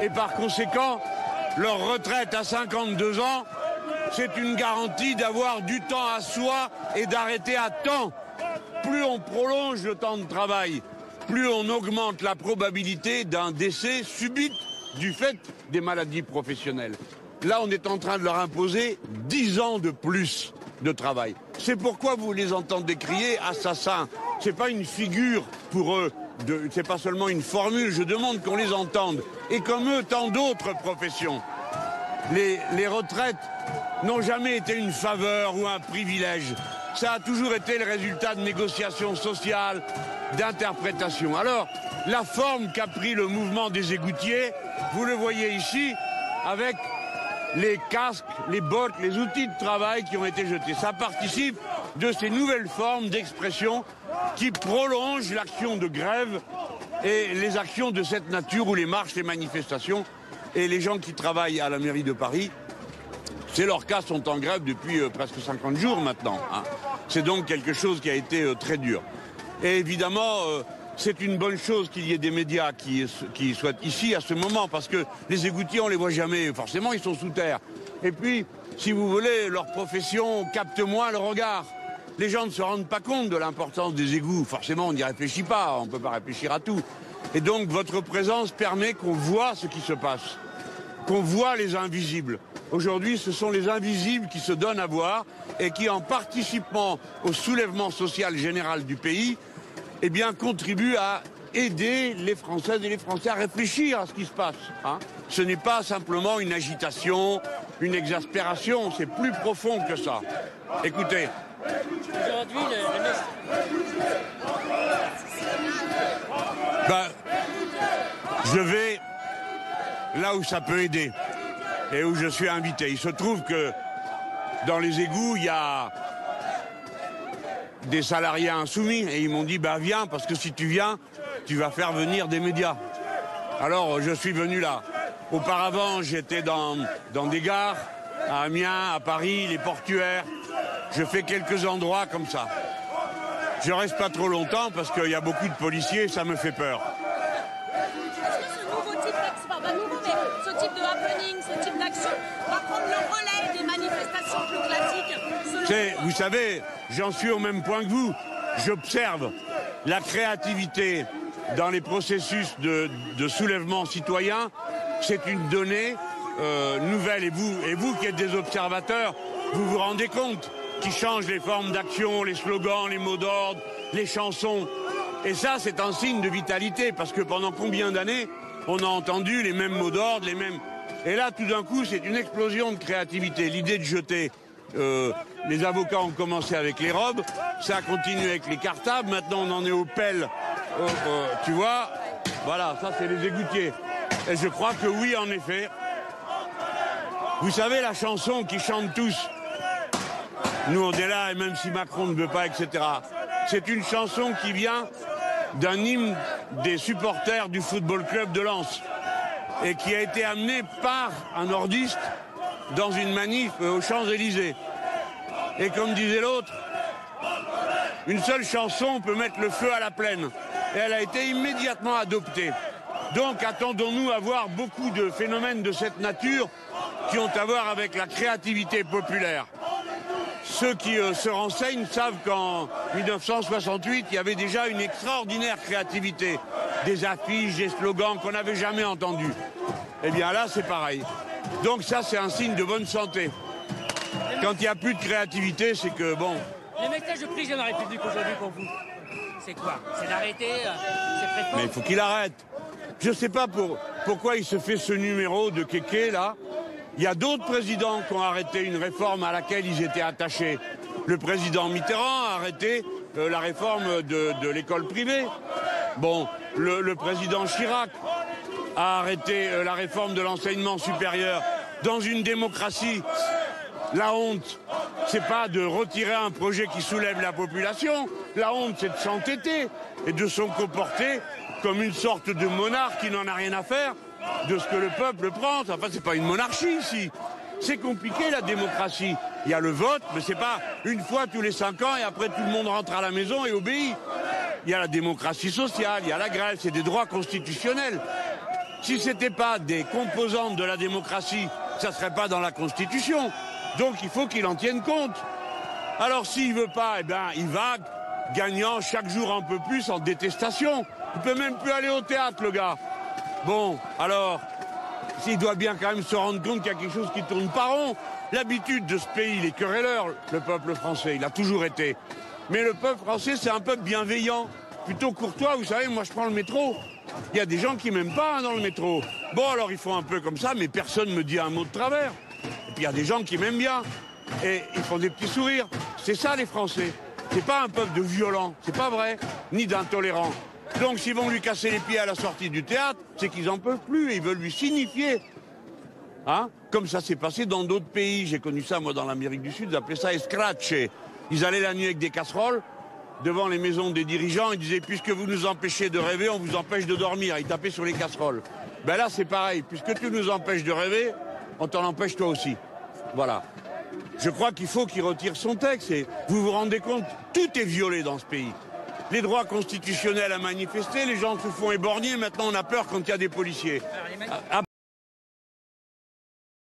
Et par conséquent, leur retraite à 52 ans, c'est une garantie d'avoir du temps à soi et d'arrêter à temps. Plus on prolonge le temps de travail, plus on augmente la probabilité d'un décès subit du fait des maladies professionnelles. Là, on est en train de leur imposer 10 ans de plus de travail. C'est pourquoi vous les entendez crier assassins. C'est pas une figure pour eux, c'est pas seulement une formule, je demande qu'on les entende. Et comme eux, tant d'autres professions. Les retraites n'ont jamais été une faveur ou un privilège. Ça a toujours été le résultat de négociations sociales, d'interprétations. Alors, la forme qu'a pris le mouvement des égoutiers, vous le voyez ici, avec les casques, les bottes, les outils de travail qui ont été jetés. Ça participe de ces nouvelles formes d'expression qui prolongent l'action de grève et les actions de cette nature ou les marches, les manifestations. Et les gens qui travaillent à la mairie de Paris, c'est leur cas, sont en grève depuis presque 50 jours maintenant. Hein. C'est donc quelque chose qui a été très dur. Et évidemment, c'est une bonne chose qu'il y ait des médias qui soient ici à ce moment, parce que les égoutiers, on les voit jamais. Forcément, ils sont sous terre. Et puis, si vous voulez, leur profession capte moins le regard. Les gens ne se rendent pas compte de l'importance des égouts. Forcément, on n'y réfléchit pas, on ne peut pas réfléchir à tout. Et donc, votre présence permet qu'on voit ce qui se passe, qu'on voit les invisibles. Aujourd'hui, ce sont les invisibles qui se donnent à voir et qui, en participant au soulèvement social général du pays, eh bien, contribuent à aider les Françaises et les Français à réfléchir à ce qui se passe. Hein. Ce n'est pas simplement une agitation, une exaspération, c'est plus profond que ça. Écoutez. Aujourd'hui, je vais là où ça peut aider et où je suis invité. Il se trouve que dans les égouts, il y a des salariés insoumis et ils m'ont dit viens, parce que si tu viens, tu vas faire venir des médias. Alors je suis venu là. Auparavant, j'étais dans des gares, à Amiens, à Paris, les portuaires. Je fais quelques endroits comme ça. Je reste pas trop longtemps parce qu'il y a beaucoup de policiers et ça me fait peur. Ce type de happening, ce type d'action va prendre le relais des manifestations plus classiques. Vous savez, j'en suis au même point que vous. J'observe la créativité dans les processus de soulèvement citoyen. C'est une donnée nouvelle. Et vous qui êtes des observateurs, vous vous rendez compte qui change les formes d'action, les slogans, les mots d'ordre, les chansons. Et ça, c'est un signe de vitalité, parce que pendant combien d'années on a entendu les mêmes mots d'ordre, les mêmes... Et là, tout d'un coup, c'est une explosion de créativité. L'idée de jeter... les avocats ont commencé avec les robes, ça a continué avec les cartables, maintenant on en est aux pelles. Tu vois, voilà, ça c'est les égoutiers. Et je crois que oui, en effet. Vous savez, la chanson qui chantent tous, nous on est là, et même si Macron ne veut pas, etc. C'est une chanson qui vient d'un hymne des supporters du football club de Lens et qui a été amené par un nordiste dans une manif aux Champs-Élysées. Et comme disait l'autre, une seule chanson peut mettre le feu à la plaine. Et elle a été immédiatement adoptée. Donc attendons-nous à voir beaucoup de phénomènes de cette nature qui ont à voir avec la créativité populaire. Ceux qui se renseignent savent qu'en 1968, il y avait déjà une extraordinaire créativité. Des affiches, des slogans qu'on n'avait jamais entendus. Eh bien là, c'est pareil. Donc ça, c'est un signe de bonne santé. Quand il n'y a plus de créativité, c'est que, bon... Les messages de président de la République aujourd'hui pour vous, c'est quoi? C'est d'arrêter cette réforme? Mais il faut qu'il arrête. Je ne sais pas pourquoi il se fait ce numéro de kéké, là. Il y a d'autres présidents qui ont arrêté une réforme à laquelle ils étaient attachés. Le président Mitterrand a arrêté la réforme de l'école privée. Bon, le président Chirac a arrêté la réforme de l'enseignement supérieur. Dans une démocratie, la honte, c'est pas de retirer un projet qui soulève la population. La honte, c'est de s'entêter et de se comporter comme une sorte de monarque qui n'en a rien à faire de ce que le peuple prend. Enfin, c'est pas une monarchie ici. C'est compliqué la démocratie. Il y a le vote, mais c'est pas une fois tous les 5 ans et après tout le monde rentre à la maison et obéit. Il y a la démocratie sociale, il y a la grève, c'est des droits constitutionnels. Si ce n'était pas des composantes de la démocratie, ça ne serait pas dans la Constitution. Donc il faut qu'il en tienne compte. Alors s'il ne veut pas, eh ben, il va gagnant chaque jour un peu plus en détestation. Il ne peut même plus aller au théâtre, le gars. Bon, alors, s'il doit bien quand même se rendre compte qu'il y a quelque chose qui tourne pas rond. L'habitude de ce pays, il est querelleur, le peuple français, il a toujours été. Mais le peuple français, c'est un peuple bienveillant, plutôt courtois. Vous savez, moi je prends le métro, il y a des gens qui m'aiment pas dans le métro. Bon, alors ils font un peu comme ça, mais personne ne me dit un mot de travers. Et puis il y a des gens qui m'aiment bien, et ils font des petits sourires. C'est ça les Français. C'est pas un peuple de violents, c'est pas vrai, ni d'intolérants. Donc s'ils vont lui casser les pieds à la sortie du théâtre, c'est qu'ils en peuvent plus et ils veulent lui signifier. Hein, comme ça s'est passé dans d'autres pays. J'ai connu ça, moi, dans l'Amérique du Sud, ils appelaient ça escrache. Ils allaient la nuit avec des casseroles devant les maisons des dirigeants. Ils disaient, puisque vous nous empêchez de rêver, on vous empêche de dormir. Ils tapaient sur les casseroles. Ben là, c'est pareil. Puisque tu nous empêches de rêver, on t'en empêche toi aussi. Voilà. Je crois qu'il faut qu'il retire son texte. Et vous vous rendez compte, tout est violé dans ce pays. Les droits constitutionnels à manifester, les gens se font éborgner. Maintenant, on a peur quand il y a des policiers.